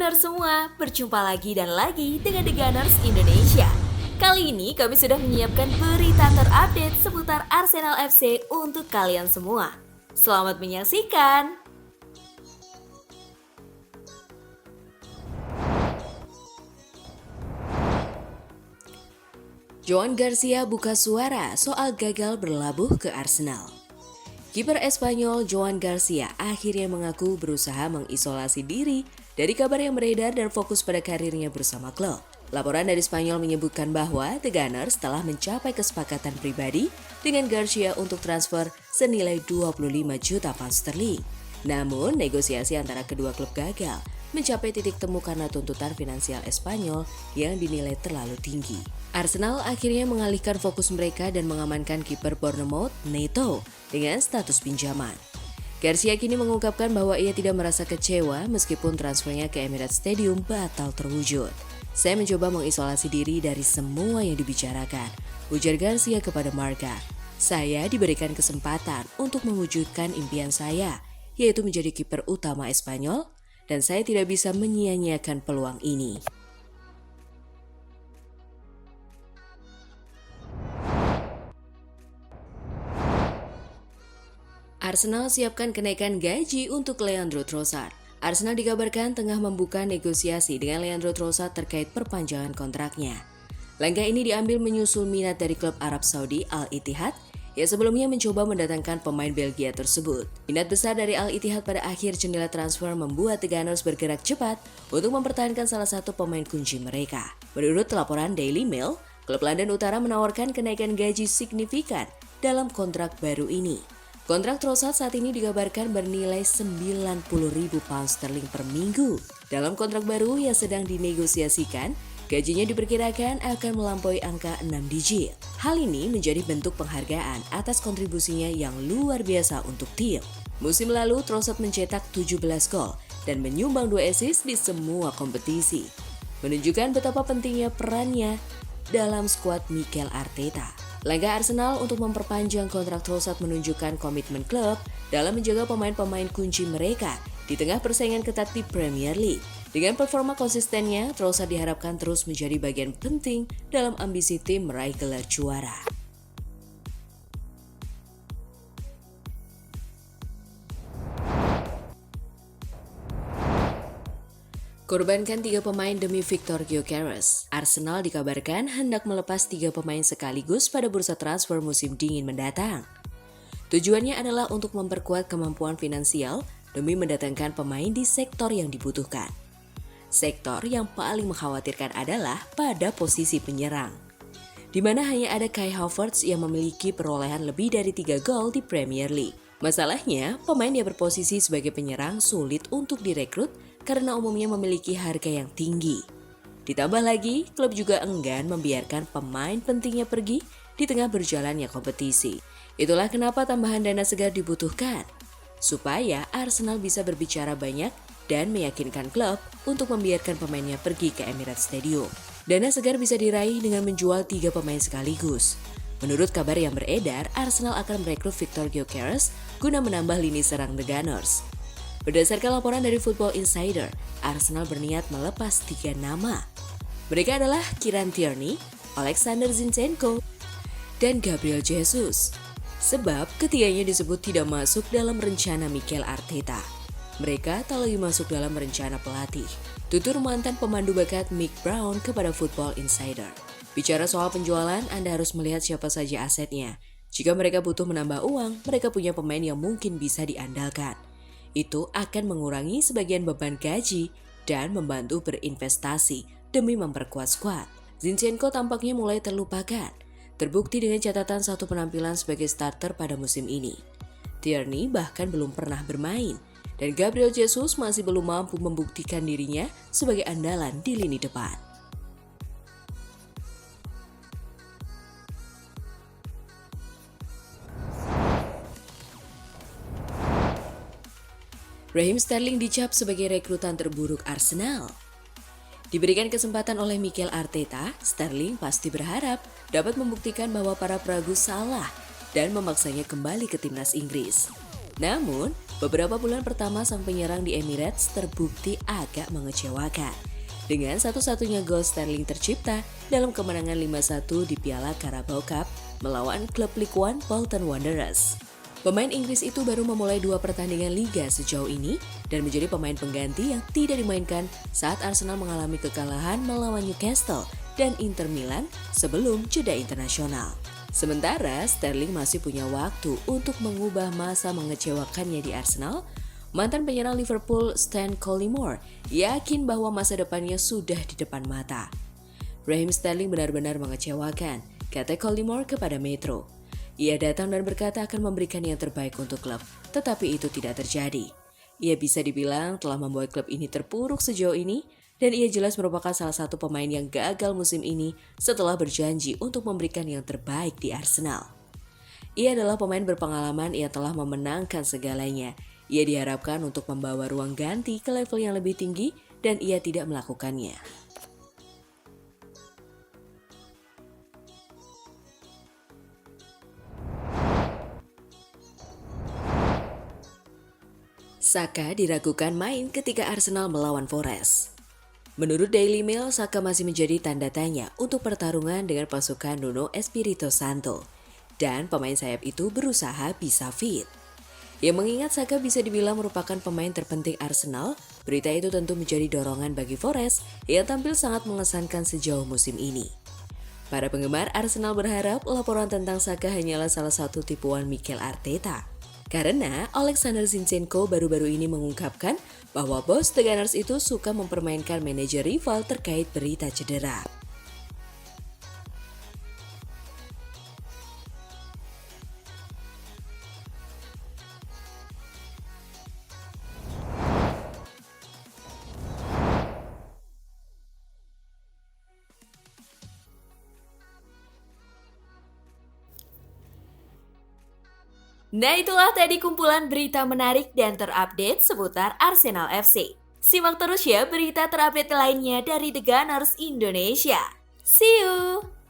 Gunners semua, berjumpa lagi dan lagi dengan The Gunners Indonesia. Kali ini kami sudah menyiapkan berita terupdate seputar Arsenal FC untuk kalian semua. Selamat menyaksikan! Joan Garcia buka suara soal gagal berlabuh ke Arsenal. Kiper Espanyol Joan Garcia akhirnya mengaku berusaha mengisolasi diri dari kabar yang beredar dan fokus pada karirnya bersama klub. Laporan dari Spanyol menyebutkan bahwa The Gunners telah mencapai kesepakatan pribadi dengan Garcia untuk transfer senilai 25 juta pound sterling. Namun, negosiasi antara kedua klub gagal mencapai titik temu karena tuntutan finansial Espanyol yang dinilai terlalu tinggi. Arsenal akhirnya mengalihkan fokus mereka dan mengamankan kiper Bournemouth, Neto, dengan status pinjaman. Garcia kini mengungkapkan bahwa ia tidak merasa kecewa meskipun transfernya ke Emirates Stadium batal terwujud. Saya mencoba mengisolasi diri dari semua yang dibicarakan, ujar Garcia kepada Marca. Saya diberikan kesempatan untuk mewujudkan impian saya, yaitu menjadi kiper utama Espanyol, dan saya tidak bisa menyia-nyiakan peluang ini. Arsenal siapkan kenaikan gaji untuk Leandro Trossard. Arsenal dikabarkan tengah membuka negosiasi dengan Leandro Trossard terkait perpanjangan kontraknya. Langkah ini diambil menyusul minat dari klub Arab Saudi Al-Ittihad yang sebelumnya mencoba mendatangkan pemain Belgia tersebut. Minat besar dari Al-Ittihad pada akhir jendela transfer membuat The Gunners bergerak cepat untuk mempertahankan salah satu pemain kunci mereka. Menurut laporan Daily Mail, klub London Utara menawarkan kenaikan gaji signifikan dalam kontrak baru ini. Kontrak Trossard saat ini dikabarkan bernilai 90.000 pound sterling per minggu. Dalam kontrak baru yang sedang dinegosiasikan, gajinya diperkirakan akan melampaui angka 6 digit. Hal ini menjadi bentuk penghargaan atas kontribusinya yang luar biasa untuk tim. Musim lalu, Trossard mencetak 17 gol dan menyumbang 2 assist di semua kompetisi, menunjukkan betapa pentingnya perannya dalam skuad Mikel Arteta. Langkah Arsenal untuk memperpanjang kontrak Trossard menunjukkan komitmen klub dalam menjaga pemain-pemain kunci mereka di tengah persaingan ketat di Premier League. Dengan performa konsistennya, Trossard diharapkan terus menjadi bagian penting dalam ambisi tim meraih gelar juara. Korbankan 3 pemain demi Victor Gyökeres. Arsenal dikabarkan hendak melepas 3 pemain sekaligus pada bursa transfer musim dingin mendatang. Tujuannya adalah untuk memperkuat kemampuan finansial demi mendatangkan pemain di sektor yang dibutuhkan. Sektor yang paling mengkhawatirkan adalah pada posisi penyerang, di mana hanya ada Kai Havertz yang memiliki perolehan lebih dari 3 gol di Premier League. Masalahnya, pemain yang berposisi sebagai penyerang sulit untuk direkrut karena umumnya memiliki harga yang tinggi. Ditambah lagi, klub juga enggan membiarkan pemain pentingnya pergi di tengah berjalannya kompetisi. Itulah kenapa tambahan dana segar dibutuhkan, supaya Arsenal bisa berbicara banyak dan meyakinkan klub untuk membiarkan pemainnya pergi ke Emirates Stadium. Dana segar bisa diraih dengan menjual 3 pemain sekaligus. Menurut kabar yang beredar, Arsenal akan merekrut Victor Gyökeres guna menambah lini serang The Gunners. Berdasarkan laporan dari Football Insider, Arsenal berniat melepas 3 nama. Mereka adalah Kieran Tierney, Alexander Zinchenko, dan Gabriel Jesus. Sebab ketiganya disebut tidak masuk dalam rencana Mikel Arteta. Mereka tak lagi masuk dalam rencana pelatih, tutur mantan pemandu bakat Mick Brown kepada Football Insider. Bicara soal penjualan, Anda harus melihat siapa saja asetnya. Jika mereka butuh menambah uang, mereka punya pemain yang mungkin bisa diandalkan. Itu akan mengurangi sebagian beban gaji dan membantu berinvestasi demi memperkuat skuad. Zinchenko tampaknya mulai terlupakan, terbukti dengan catatan 1 penampilan sebagai starter pada musim ini. Tierney bahkan belum pernah bermain, dan Gabriel Jesus masih belum mampu membuktikan dirinya sebagai andalan di lini depan. Raheem Sterling dicap sebagai rekrutan terburuk Arsenal. Diberikan kesempatan oleh Mikel Arteta, Sterling pasti berharap dapat membuktikan bahwa para peragu salah dan memaksanya kembali ke timnas Inggris. Namun, beberapa bulan pertama sang penyerang di Emirates terbukti agak mengecewakan. Dengan satu-satunya gol Sterling tercipta dalam kemenangan 5-1 di Piala Carabao Cup melawan klub League One Bolton Wanderers. Pemain Inggris itu baru memulai 2 pertandingan liga sejauh ini dan menjadi pemain pengganti yang tidak dimainkan saat Arsenal mengalami kekalahan melawan Newcastle dan Inter Milan sebelum jeda internasional. Sementara Sterling masih punya waktu untuk mengubah masa mengecewakannya di Arsenal. Mantan penyerang Liverpool Stan Collymore yakin bahwa masa depannya sudah di depan mata. Raheem Sterling benar-benar mengecewakan, kata Collymore kepada Metro. Ia datang dan berkata akan memberikan yang terbaik untuk klub, tetapi itu tidak terjadi. Ia bisa dibilang telah membuat klub ini terpuruk sejauh ini, dan ia jelas merupakan salah satu pemain yang gagal musim ini setelah berjanji untuk memberikan yang terbaik di Arsenal. Ia adalah pemain berpengalaman yang telah memenangkan segalanya. Ia diharapkan untuk membawa ruang ganti ke level yang lebih tinggi dan ia tidak melakukannya. Saka diragukan main ketika Arsenal melawan Forest. Menurut Daily Mail, Saka masih menjadi tanda tanya untuk pertarungan dengan pasukan Nuno Espirito Santo. Dan pemain sayap itu berusaha bisa fit. Yang mengingat Saka bisa dibilang merupakan pemain terpenting Arsenal, berita itu tentu menjadi dorongan bagi Forest yang tampil sangat mengesankan sejauh musim ini. Para penggemar Arsenal berharap laporan tentang Saka hanyalah salah satu tipuan Mikel Arteta. Karena Alexander Zinchenko baru-baru ini mengungkapkan bahwa bos The Gunners itu suka mempermainkan manajer rival terkait berita cedera. Nah, itulah tadi kumpulan berita menarik dan terupdate seputar Arsenal FC. Simak terus ya berita terupdate lainnya dari The Gunners Indonesia. See you!